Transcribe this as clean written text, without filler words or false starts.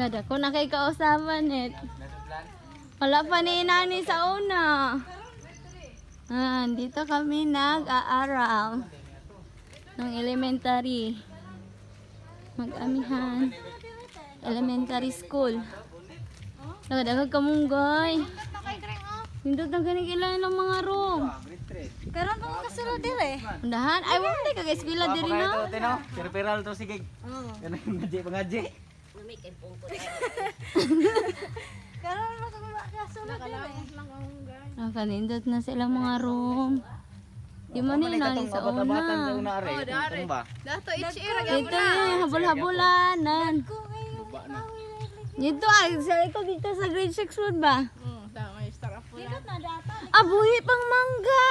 Nada ko na kay kausaban eh. Wala pa ni inani sa una. Dito kami nag-aaral ng elementary. Mag-amihan. Elementary school. Nagdagag ka munggay. Hindot na ganing ilan ng mga room. Karon pa mo kasulod dire. Undahan ay wala kay eskwela diri na. Perperal to sige. Kanang ngaji. Karon pa mo kasulod dire. Nakanindot na sila mga room. Di man yun nali sa una. Dato ichira Ito yung habol-habulanan. Dito ay sa ikaw dito sa grade 6 wood ba? Tama yung star up. Buhi pang mangga.